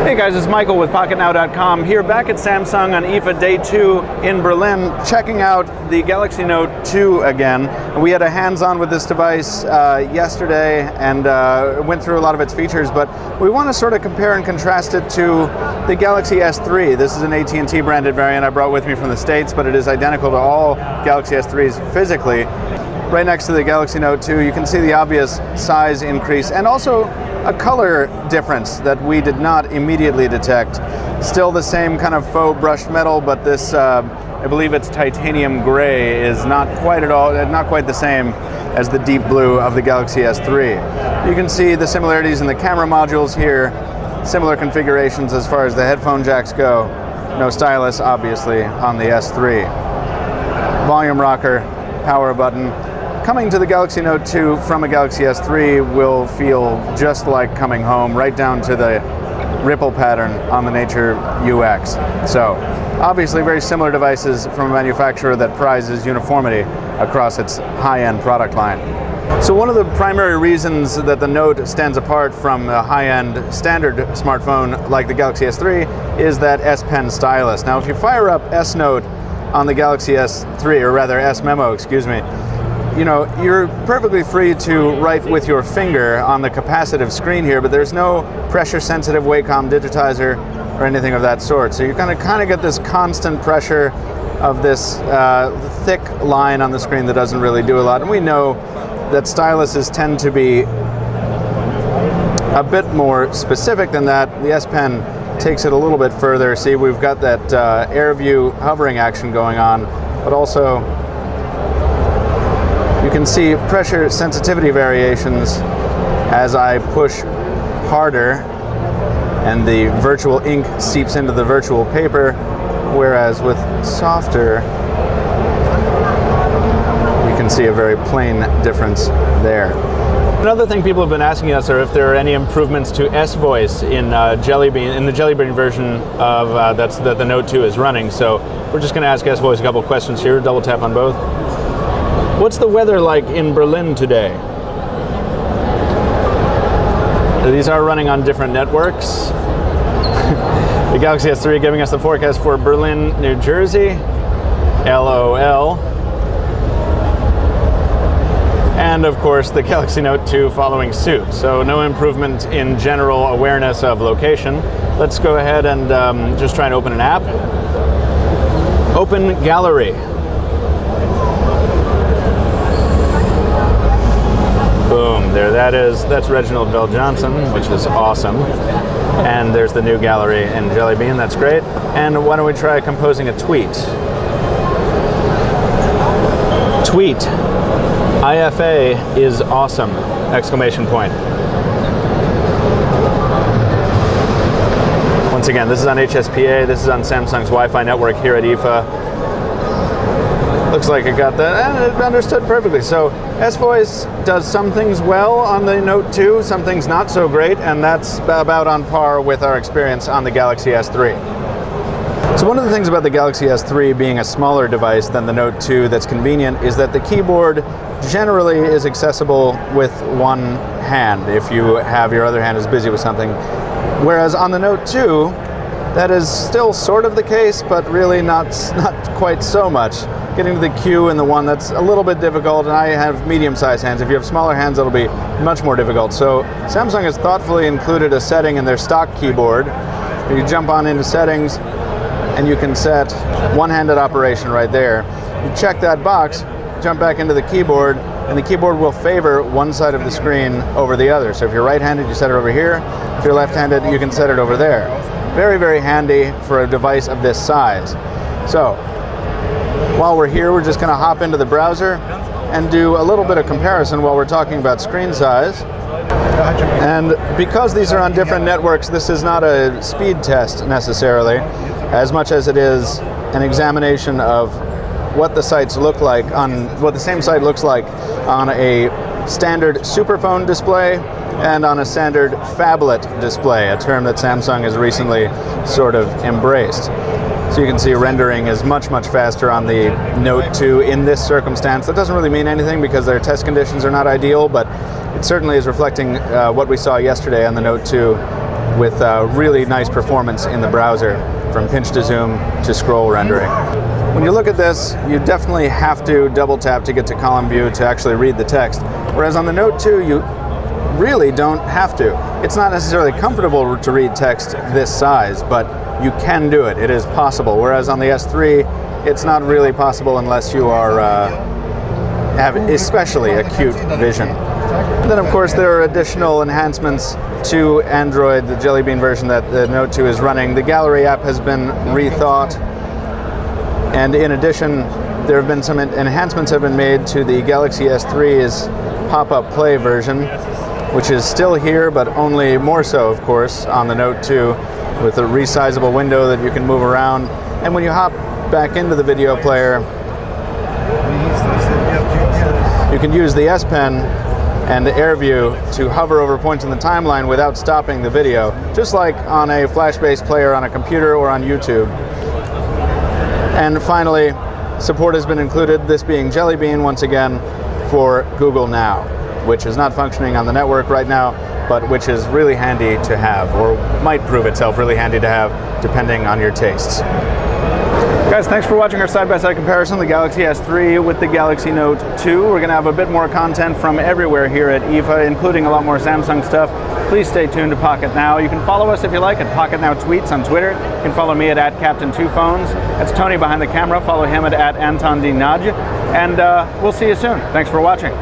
Hey guys, it's Michael with PocketNow.com here back at Samsung on IFA Day 2 in Berlin, checking out the Galaxy Note 2 again. We had a hands-on with this device yesterday and went through a lot of its features, but we want to sort of compare and contrast it to the Galaxy S3. This is an AT&T branded variant I brought with me from the States, but it is identical to all Galaxy S3s physically. Right next to the Galaxy Note 2, you can see the obvious size increase and also a color difference that we did not immediately detect. Still the same kind of faux brushed metal, but this, I believe it's titanium gray, is not quite the same as the deep blue of the Galaxy S3. You can see the similarities in the camera modules here, similar configurations as far as the headphone jacks go. No stylus, obviously, on the S3. Volume rocker, power button. Coming to the Galaxy Note 2 from a Galaxy S3 will feel just like coming home, right down to the ripple pattern on the Nature UX. So, obviously very similar devices from a manufacturer that prizes uniformity across its high-end product line. So one of the primary reasons that the Note stands apart from a high-end standard smartphone like the Galaxy S3 is that S Pen stylus. Now if you fire up S Note on the Galaxy S3, or rather S Memo, excuse me, you know, you're perfectly free to write with your finger on the capacitive screen here, but there's no pressure-sensitive Wacom digitizer or anything of that sort. So you're going to kind of get this constant pressure of this thick line on the screen that doesn't really do a lot. And we know that styluses tend to be a bit more specific than that. The S Pen takes it a little bit further. See, we've got that AirView hovering action going on, but also you can see pressure sensitivity variations as I push harder and the virtual ink seeps into the virtual paper, whereas with softer you can see a very plain difference there. Another thing people have been asking us are if there are any improvements to S-Voice in Jelly Bean, in the Jelly Bean version of that the Note 2 is running. So we're just going to ask S-Voice a couple questions here, double tap on both. What's the weather like in Berlin today? These are running on different networks. The Galaxy S3 giving us the forecast for Berlin, New Jersey. LOL. And of course the Galaxy Note 2 following suit. So no improvement in general awareness of location. Let's go ahead and just try and open an app. Open Gallery. Boom, there that is. That's Reginald VelJohnson, which is awesome. And there's the new gallery in Jelly Bean, that's great. And why don't we try composing a tweet? Tweet. IFA is awesome! Exclamation point. Once again, this is on HSPA, this is on Samsung's Wi-Fi network here at IFA. Looks like it got that, and it understood perfectly. So S-Voice does some things well on the Note 2, some things not so great, and that's about on par with our experience on the Galaxy S3. So one of the things about the Galaxy S3 being a smaller device than the Note 2 that's convenient is that the keyboard generally is accessible with one hand if you have your other hand is busy with something. Whereas on the Note 2, that is still sort of the case, but really not quite so much. Getting to the Q and the 1, that's a little bit difficult, and I have medium-sized hands. If you have smaller hands, it'll be much more difficult. So Samsung has thoughtfully included a setting in their stock keyboard. You jump on into settings, and you can set one-handed operation right there. You check that box, jump back into the keyboard, and the keyboard will favor one side of the screen over the other. So if you're right-handed, you set it over here. If you're left-handed, you can set it over there. Very, very handy for a device of this size. So while we're here, we're just going to hop into the browser and do a little bit of comparison while we're talking about screen size. And because these are on different networks, this is not a speed test necessarily, as much as it is an examination of what the sites look like on what the same site looks like on a standard Superphone display and on a standard phablet display, a term that Samsung has recently sort of embraced. So you can see rendering is much, much faster on the Note 2 in this circumstance. That doesn't really mean anything because their test conditions are not ideal, but it certainly is reflecting what we saw yesterday on the Note 2 with really nice performance in the browser, from pinch to zoom to scroll rendering. When you look at this, you definitely have to double tap to get to column view to actually read the text, whereas on the Note 2 you really don't have to. It's not necessarily comfortable to read text this size, but you can do it. It is possible, whereas on the S3 it's not really possible unless you are have especially acute vision. And then of course there are additional enhancements to Android, the Jelly Bean version that the Note 2 is running. The Gallery app has been rethought, and in addition there have been some enhancements have been made to the Galaxy S3's pop-up play version, which is still here, but only more so, of course, on the Note 2, with a resizable window that you can move around. And when you hop back into the video player, you can use the S Pen and the AirView to hover over points in the timeline without stopping the video, just like on a flash-based player on a computer or on YouTube. And finally, support has been included, this being Jelly Bean once again, for Google Now, which is not functioning on the network right now, but which is really handy to have, or might prove itself really handy to have, depending on your tastes. Guys, thanks for watching our side-by-side comparison of the Galaxy S3 with the Galaxy Note 2. We're going to have a bit more content from everywhere here at IFA, including a lot more Samsung stuff. Please stay tuned to Pocket Now. You can follow us if you like at Pocket Now Tweets on Twitter. You can follow me at Captain2Phones. That's Tony behind the camera. Follow him at AntonDNaj. And we'll see you soon. Thanks for watching.